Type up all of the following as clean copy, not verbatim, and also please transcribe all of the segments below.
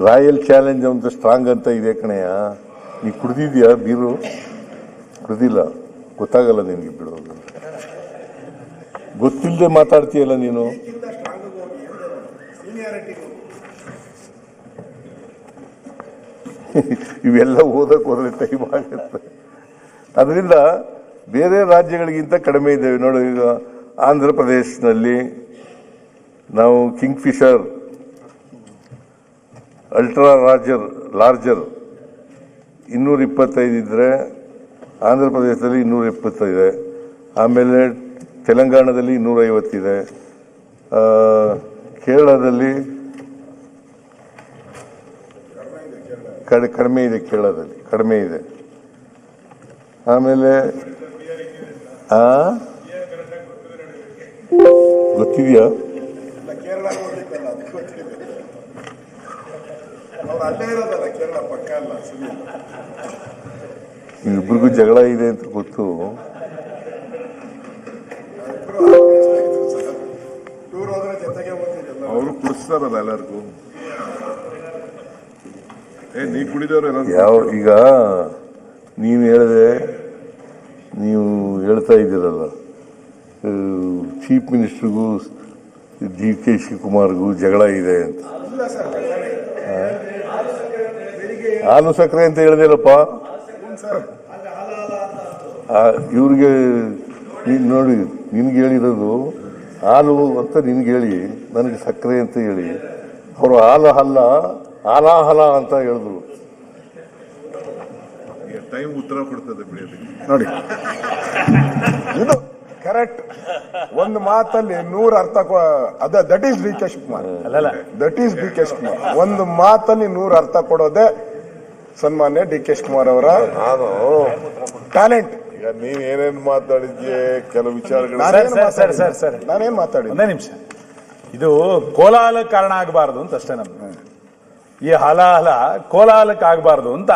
Royal challenge ಅಂತ strong ಅಂತ ಇದೆ ಕಣಯ್ಯ. ನೀ ಕುಡ್ದಿದ್ಯಾ ಬೀರು? ಕುಡ್ದಿಲ್ಲ, ಗೊತ್ತಾಗಲ್ಲ ನಿನಗೆ ಬಿಡೋದು. ಗೊತ್ತಿಲ್ಲದೆ ಮಾತಾಡ್ತೀಯಲ್ಲ ನೀನು. ಇವೆಲ್ಲ ಓದಕ್ಕೆ ಹೋದ್ರೆ ಟೈಮ್ ಆಗುತ್ತೆ. ಅದರಿಂದ ಬೇರೆ ರಾಜ್ಯಗಳಿಗಿಂತ ಕಡಿಮೆ ಇದ್ದೇವೆ. ನೋಡಿ, ಈಗ ಆಂಧ್ರ ಪ್ರದೇಶದಲ್ಲಿ ನಾವು ಕಿಂಗ್ ಫಿಶರ್ ಅಲ್ಟ್ರಾ ಲಾರ್ಜರ್ 225 ಇದ್ರೆ ಆಂಧ್ರ ಪ್ರದೇಶದಲ್ಲಿ 225, ಆಮೇಲೆ ತೆಲಂಗಾಣದಲ್ಲಿ 250 ಇದೆ, ಕೇರಳದಲ್ಲಿ ಕಡಿಮೆ ಇದೆ, ಕೇರಳದಲ್ಲಿ ಕಡಿಮೆ ಇದೆ. ಆಮೇಲೆ ಗೊತ್ತಿದೆಯಾ? ಇಬ್ಬರಿಗೂ ಜಗಳ ಇದೆ ಅಂತ ಗೊತ್ತು. ಅವರು ಕುಡಿಸ್ತಾರಲ್ಲ ಎಲ್ಲರಿಗೂ. ನೀ ಕುಡಿದವ್ರು ಯಾವ ಈಗ ನೀನು ಹೇಳಿದೆ, ನೀವು ಹೇಳ್ತಾ ಇದ್ದೀರಲ್ಲ ಚೀಫ್ ಮಿನಿಸ್ಟರ್ಗೂ DK ಶಿವಕುಮಾರ್ಗೂ ಜಗಳ ಇದೆ ಅಂತ. ಹಾಲು ಸಕ್ಕರೆ ಅಂತ ಹೇಳಿದೆಲ್ಲಪ್ಪ. ಇವ್ರಿಗೆ ನೋಡಿ, ನಿನ್ಗೆ ಹೇಳಿರೋದು ಹಾಲು ಅಂತ ನಿನ್ಗೆ ಹೇಳಿ, ನನಗೆ ಸಕ್ಕರೆ ಅಂತ ಹೇಳಿ, ಅವರು ಹಾಲು ಹಲ್ಲ ಹಾಲಾಹಲ ಅಂತ ಹೇಳಿದ್ರು. ಟೈಮ್ ಉತ್ತರ ಕೊಡ್ತದೆ ಬಿಡಿ. ನೋಡಿ, ಇದು ಕರೆಕ್ಟ್. ಒಂದು ಮಾತಲ್ಲಿ 100 ಅರ್ಥ. That is DK Shivakumar. That is DK Shivakumar. ಒಂದು ಮಾತಲ್ಲಿ 100 ಅರ್ಥ ಕೊಡೋದೇ ಸನ್ಮಾನ್ಯ DK ಶಿವಕುಮಾರ್ ಅವರ ಟ್ಯಾಲೆಂಟ್. ಈಗ ನೀನ್ ಏನೇನ್ ಮಾತಾಡಿದ್ಯೆ, ಕೆಲವು ವಿಚಾರಗಳು ನಾನೇನ್ ಮಾತಾಡಿದ್ದೆ? ಒಂದೇ ನಿಮಿಷ. ಇದು ಕೋಲಾಹಲಕ್ಕೆ ಕಾರಣ ಆಗಬಾರ್ದು ಅಂತ ಅಷ್ಟೇ. ನಮ್ಗೆ ಈ ಹಲಾಹಲ ಕೋಲಾಹಲಕ್ಕೆ ಆಗಬಾರ್ದು ಅಂತ.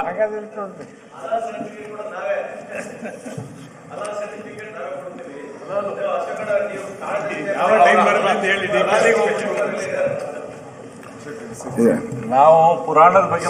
ನಾವು ಪುರಾಣದ ಬಗ್ಗೆ